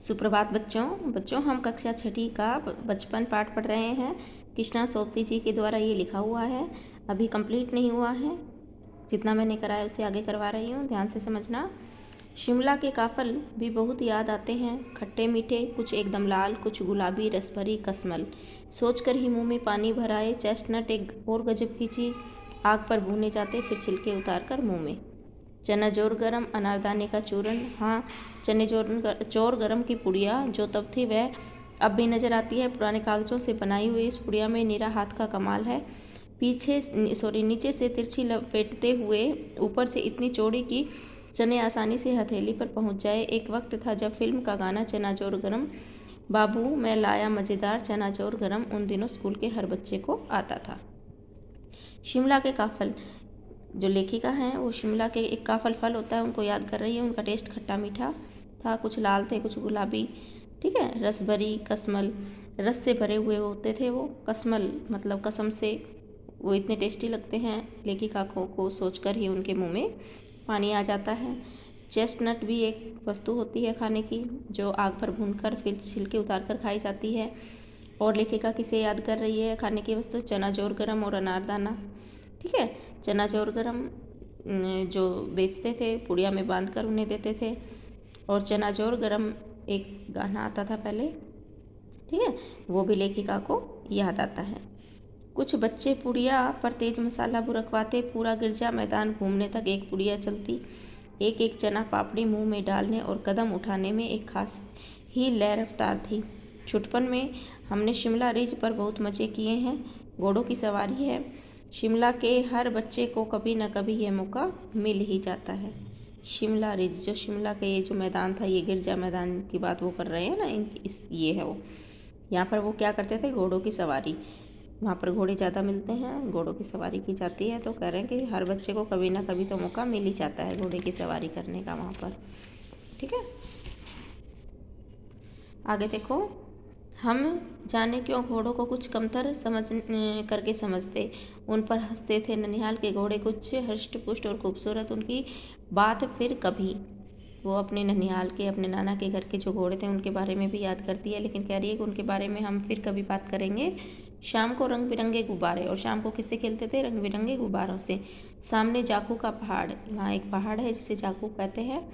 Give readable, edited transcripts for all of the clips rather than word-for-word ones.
सुप्रभात बच्चों हम कक्षा छठी का बचपन पाठ पढ़ रहे हैं। कृष्णा सोबती जी के द्वारा ये लिखा हुआ है, अभी कंप्लीट नहीं हुआ है। जितना मैंने कराया उससे आगे करवा रही हूँ, ध्यान से समझना। शिमला के काफल भी बहुत याद आते हैं, खट्टे मीठे, कुछ एकदम लाल, कुछ गुलाबी, रस भरी कसमल। सोचकर ही मुंह में पानी भर आए। चेस्टनट एक और गजब की चीज़, आग पर भूने जाते फिर छिलके उतार कर मुँह में। चना जोर गरम, अनारदाने का चूरन, हाँ चने चोर गरम की पुड़िया जो तब थी वह अब भी नज़र आती है। पुराने कागजों से बनाई हुई इस पुड़िया में निरा हाथ का कमाल है। नीचे से तिरछी लपेटते हुए ऊपर से इतनी चौड़ी कि चने आसानी से हथेली पर पहुंच जाए। एक वक्त था जब फिल्म का गाना चना जोर गरम, बाबू मैं लाया मज़ेदार चना जोर गरम उन दिनों स्कूल के हर बच्चे को आता था। शिमला के काफल, जो लेखिका हैं वो शिमला के एक काफल फल होता है उनको याद कर रही है। उनका टेस्ट खट्टा मीठा था, कुछ लाल थे कुछ गुलाबी, ठीक है। रस भरी कसमल, रस से भरे हुए होते थे वो। कसमल मतलब कसम से, वो इतने टेस्टी लगते हैं, लेखिका को सोचकर ही उनके मुंह में पानी आ जाता है। चेस्टनट भी एक वस्तु होती है खाने की, जो आग पर भूनकर फिर छिलके उतार कर खाई जाती है। और लेखिका किसे याद कर रही है खाने की वस्तु? चना जोर गरम और अनारदाना, ठीक है। चना जोर गरम जो बेचते थे, पुड़िया में बांध कर उन्हें देते थे। और चना जोर गरम एक गाना आता था पहले, ठीक है, वो भी लेखिका को याद आता है। कुछ बच्चे पुड़िया पर तेज मसाला बुरकवाते, पूरा गिरजा मैदान घूमने तक एक पुड़िया चलती। एक एक चना पापड़ी मुंह में डालने और कदम उठाने में एक खास ही लय रफ्तार थी। छुटपन में हमने शिमला रिज पर बहुत मज़े किए हैं। घोड़ों की सवारी है, शिमला के हर बच्चे को कभी न कभी यह मौका मिल ही जाता है। शिमला रिज, जो शिमला के ये जो मैदान था, ये गिरजा मैदान की बात वो कर रहे हैं ना, ये है वो। यहाँ पर वो क्या करते थे? घोड़ों की सवारी। वहाँ पर घोड़े ज़्यादा मिलते हैं, घोड़ों की सवारी की जाती है। तो कह रहे हैं कि हर बच्चे को कभी ना कभी तो मौका मिल ही जाता है घोड़े की सवारी करने का वहाँ पर, ठीक है। आगे देखो, हम जाने क्यों घोड़ों को कुछ कमतर करके समझते, उन पर हंसते थे। ननिहाल के घोड़े कुछ हृष्ट पुष्ट और खूबसूरत, उनकी बात फिर कभी। वो अपने ननिहाल के, अपने नाना के घर के जो घोड़े थे उनके बारे में भी याद करती है, लेकिन कह रही है कि उनके बारे में हम फिर कभी बात करेंगे। शाम को रंग बिरंगे गुब्बारे, और शाम को किससे खेलते थे? रंग बिरंगे गुब्बारों से। सामने जाकू का पहाड़, वहाँ एक पहाड़ है जिसे जाकू कहते हैं।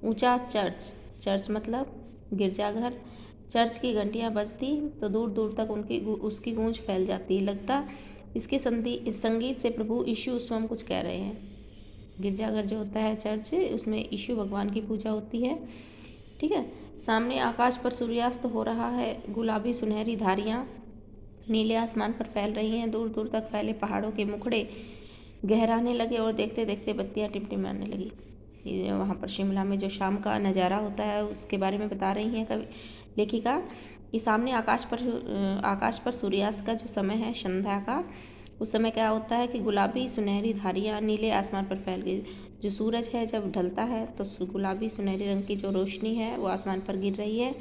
ऊंचा चर्च, चर्च मतलब गिरजाघर। चर्च की घंटियां बजती तो दूर दूर तक उसकी गूंज फैल जाती। लगता इसके संगीत से प्रभु यीशु स्वयं कुछ कह रहे हैं। गिरजाघर जो होता है चर्च, उसमें यीशु भगवान की पूजा होती है, ठीक है। सामने आकाश पर सूर्यास्त हो रहा है, गुलाबी सुनहरी धारियाँ नीले आसमान पर फैल रही हैं। दूर दूर तक फैले पहाड़ों के मुखड़े गहराने लगे और देखते देखते बत्तियाँ टिमटिमाने लगी। ये वहाँ पर शिमला में जो शाम का नज़ारा होता है उसके बारे में बता रही हैं कवि लेखिका कि सामने आकाश पर सूर्यास्त का जो समय है, संध्या का, उस समय क्या होता है कि गुलाबी सुनहरी धारियाँ नीले आसमान पर फैल गई। जो सूरज है जब ढलता है तो गुलाबी सुनहरी रंग की जो रोशनी है वो आसमान पर गिर रही है।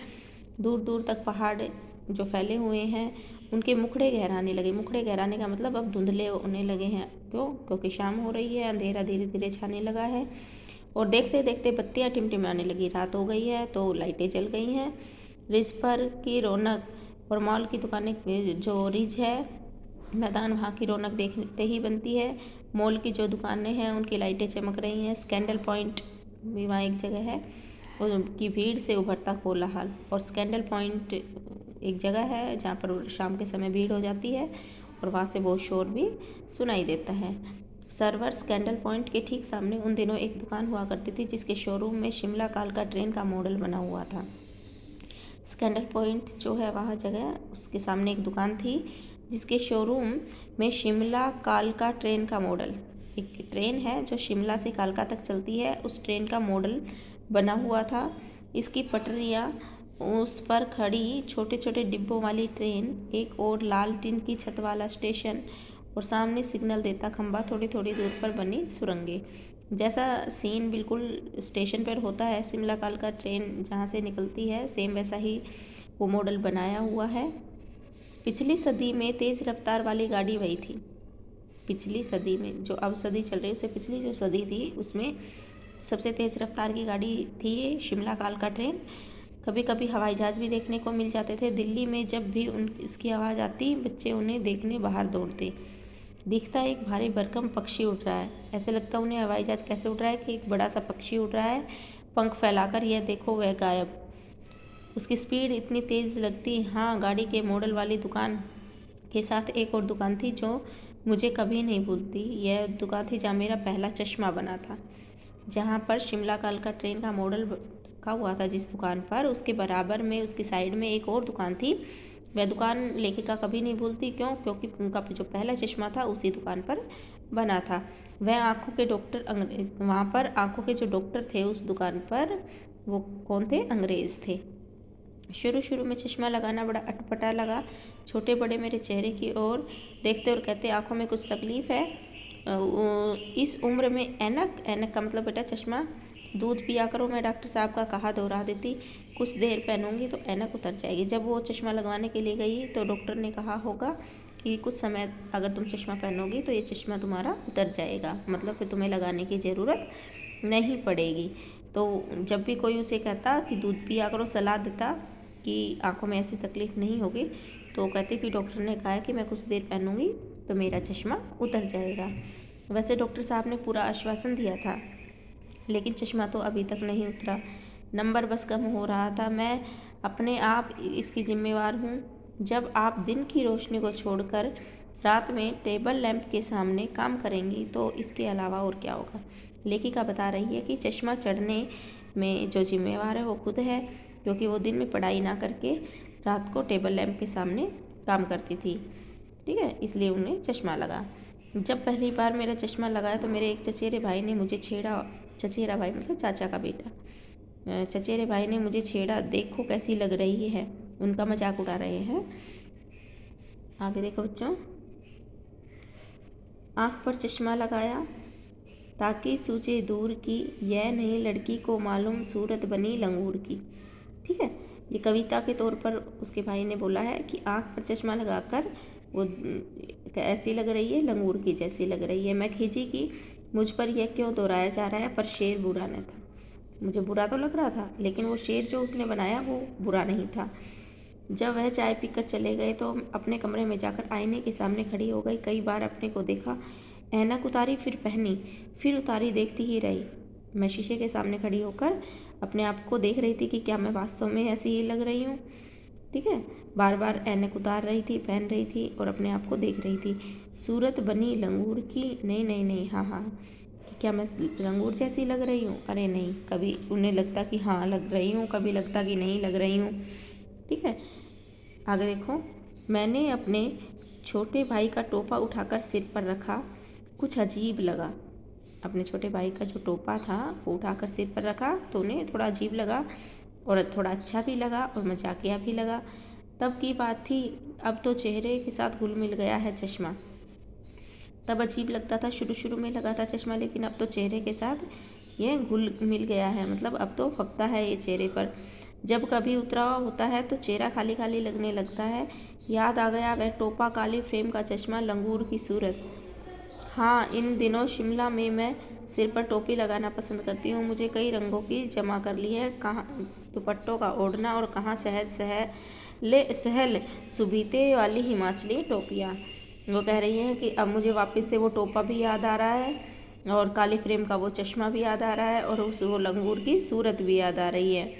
दूर दूर तक पहाड़ जो फैले हुए हैं उनके मुखड़े गहराने लगे। मुखड़े गहराने का मतलब अब धुंधले होने लगे हैं। क्यों? क्योंकि शाम हो रही है, अंधेरा धीरे धीरे छाने लगा है। और देखते देखते बत्तियाँ टिमटिमाने लगी। रात हो गई है तो लाइटें जल गई हैं। रिज पर की रौनक, और मॉल की दुकानें, जो रिज है मैदान, वहाँ की रौनक देखते ही बनती है। मॉल की जो दुकानें हैं उनकी लाइटें चमक रही हैं। स्कैंडल पॉइंट भी वहाँ एक जगह है, उनकी भीड़ से उभरता कोलाहल। और स्कैंडल पॉइंट एक जगह है जहाँ पर शाम के समय भीड़ हो जाती है और वहाँ से बहुत शोर भी सुनाई देता है। सर्वर स्कैंडल पॉइंट के ठीक सामने उन दिनों एक दुकान हुआ करती थी जिसके शोरूम में शिमला कालका ट्रेन का मॉडल बना हुआ था। स्कैंडल पॉइंट जो है वहाँ जगह, उसके सामने एक दुकान थी जिसके शोरूम में शिमला कालका ट्रेन का मॉडल, एक ट्रेन है जो शिमला से कालका तक चलती है, उस ट्रेन का मॉडल बना हुआ था। इसकी पटरियाँ, उस पर खड़ी छोटे छोटे डिब्बों वाली ट्रेन, एक और लाल टिन की छत वाला स्टेशन, और सामने सिग्नल देता खंबा, थोड़ी थोड़ी दूर पर बनी सुरंगें। जैसा सीन बिल्कुल स्टेशन पर होता है, शिमला कालका ट्रेन जहाँ से निकलती है, सेम वैसा ही वो मॉडल बनाया हुआ है। पिछली सदी में तेज़ रफ्तार वाली गाड़ी वही थी। पिछली सदी में, जो अब सदी चल रही है उससे पिछली जो सदी थी उसमें सबसे तेज़ रफ्तार की गाड़ी थी शिमला कालका ट्रेन। कभी कभी हवाई जहाज़ भी देखने को मिल जाते थे। दिल्ली में जब भी इसकी आवाज़ आती, बच्चे उन्हें देखने बाहर दौड़ते। दिखता एक भारी भरकम पक्षी उड़ रहा है। ऐसे लगता उन्हें हवाई जहाज़ कैसे उड़ रहा है कि एक बड़ा सा पक्षी उड़ रहा है पंख फैलाकर। यह देखो वह गायब। उसकी स्पीड इतनी तेज़ लगती। हाँ, गाड़ी के मॉडल वाली दुकान के साथ एक और दुकान थी जो मुझे कभी नहीं भूलती। यह दुकान थी जहाँ मेरा पहला चश्मा बना था, जहाँ पर शिमला कालका ट्रेन का मॉडल रखा हुआ था। जिस दुकान पर, उसके बराबर में उसकी साइड में एक और दुकान थी। वह दुकान लेखिका कभी नहीं भूलती। क्यों? क्योंकि उनका जो पहला चश्मा था उसी दुकान पर बना था। वह आँखों के डॉक्टर अंग्रेज, वहाँ पर आँखों के जो डॉक्टर थे उस दुकान पर, वो कौन थे? अंग्रेज़ थे। शुरू शुरू में चश्मा लगाना बड़ा अटपटा लगा। छोटे बड़े मेरे चेहरे की ओर देखते और कहते, आँखों में कुछ तकलीफ़ है? इस उम्र में ऐनक? ऐनक का मतलब बेटा चश्मा। दूध पिया करो, मैं डॉक्टर साहब का कहा दोहरा देती। कुछ देर पहनूंगी तो ऐनक उतर जाएगी। जब वो चश्मा लगवाने के लिए गई तो डॉक्टर ने कहा होगा कि कुछ समय अगर तुम चश्मा पहनोगी तो ये चश्मा तुम्हारा उतर जाएगा, मतलब फिर तुम्हें लगाने की ज़रूरत नहीं पड़ेगी। तो जब भी कोई उसे कहता कि दूध पिया करो, सलाह देता कि आँखों में ऐसी तकलीफ़ नहीं होगी, तो कहती कि डॉक्टर ने कहा है कि मैं कुछ देर पहनूंगी तो मेरा चश्मा उतर जाएगा। वैसे डॉक्टर साहब ने पूरा आश्वासन दिया था, लेकिन चश्मा तो अभी तक नहीं उतरा। नंबर बस कम हो रहा था। मैं अपने आप इसकी जिम्मेवार हूँ। जब आप दिन की रोशनी को छोड़कर रात में टेबल लैंप के सामने काम करेंगी तो इसके अलावा और क्या होगा। लेखिका बता रही है कि चश्मा चढ़ने में जो जिम्मेवार है वो खुद है, क्योंकि वो दिन में पढ़ाई ना करके रात को टेबल लैंप के सामने काम करती थी। ठीक है, इसलिए उन्हें चश्मा लगा। जब पहली बार मेरा चश्मा लगाया तो मेरे एक चचेरे भाई ने मुझे छेड़ा। चचेरा भाई मतलब चाचा का बेटा। चचेरे भाई ने मुझे छेड़ा, देखो कैसी लग रही है। उनका मजाक उड़ा रहे हैं। आगे देखो बच्चों। आँख पर चश्मा लगाया ताकि सूझे दूर की, यह नहीं लड़की को मालूम सूरत बनी लंगूर की। ठीक है, ये कविता के तौर पर उसके भाई ने बोला है कि आँख पर चश्मा लगाकर वो ऐसी लग रही है, लंगूर की जैसी लग रही है। मैं खींची कि मुझ पर यह क्यों दोहराया जा रहा है, पर शेर बुरा न था। मुझे बुरा तो लग रहा था, लेकिन वो शेर जो उसने बनाया वो बुरा नहीं था। जब वह चाय पीकर चले गए तो अपने कमरे में जाकर आईने के सामने खड़ी हो गई। कई बार अपने को देखा, ऐनक उतारी, फिर पहनी, फिर उतारी, देखती ही रही। मैं शीशे के सामने खड़ी होकर अपने आप को देख रही थी कि क्या मैं वास्तव में ऐसी ही लग रही हूँ। ठीक है, बार बार ऐनक उतार रही थी, पहन रही थी और अपने आप को देख रही थी। सूरत बनी लंगूर की, नहीं नहीं नहीं, हाँ हाँ, कि क्या मैं लंगूर जैसी लग रही हूँ? अरे नहीं, कभी उन्हें लगता कि हाँ लग रही हूँ, कभी लगता कि नहीं लग रही हूँ। ठीक है, आगे देखो। मैंने अपने छोटे भाई का टोपा उठाकर सिर पर रखा। कुछ अजीब लगा। अपने छोटे भाई का जो टोपा था वो उठाकर सिर पर रखा तो उन्हें थोड़ा अजीब लगा और थोड़ा अच्छा भी लगा और मजाकिया भी लगा। तब की बात थी, अब तो चेहरे के साथ घुल मिल गया है चश्मा। तब अजीब लगता था, शुरू शुरू में लगा था चश्मा, लेकिन अब तो चेहरे के साथ ये घुल मिल गया है, मतलब अब तो फकता है ये चेहरे पर। जब कभी उतरा होता है तो चेहरा खाली खाली लगने लगता है। याद आ गया वह टोपा, काली फ्रेम का चश्मा, लंगूर की सूरत। हाँ, इन दिनों शिमला में मैं सिर पर टोपी लगाना पसंद करती हूँ। मुझे कई रंगों की जमा कर ली है, कहाँ दुपट्टों का ओढ़ना और कहाँ सहल सुबीते वाली हिमाचली टोपियाँ। वो कह रही हैं कि अब मुझे वापस से वो टोपा भी याद आ रहा है और काली फ्रेम का वो चश्मा भी याद आ रहा है और वो लंगूर की सूरत भी याद आ रही है।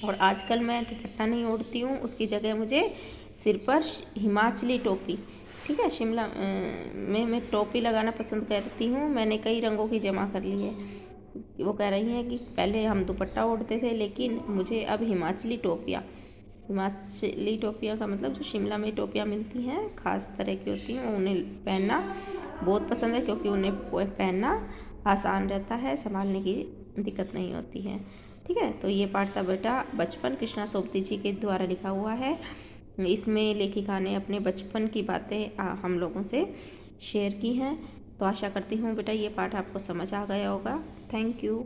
और आजकल मैं दुपट्टा नहीं ओढ़ती हूँ, उसकी जगह मुझे सिर पर हिमाचली टोपी, ठीक है, शिमला में मैं टोपी लगाना पसंद करती हूँ। मैंने कई रंगों की जमा कर ली है। वो कह रही हैं कि पहले हम दुपट्टा ओढ़ते थे, लेकिन मुझे अब हिमाचली टोपियाँ का मतलब जो शिमला में टोपियाँ मिलती हैं ख़ास तरह की होती हैं, उन्हें पहनना बहुत पसंद है, क्योंकि उन्हें पहनना आसान रहता है, संभालने की दिक्कत नहीं होती है। ठीक है, तो ये पाठ था बेटा बचपन, कृष्णा सोबती जी के द्वारा लिखा हुआ है। इसमें लेखिका ने अपने बचपन की बातें हम लोगों से शेयर की हैं। तो आशा करती हूँ बेटा ये पाठ आपको समझ आ गया होगा। Thank you.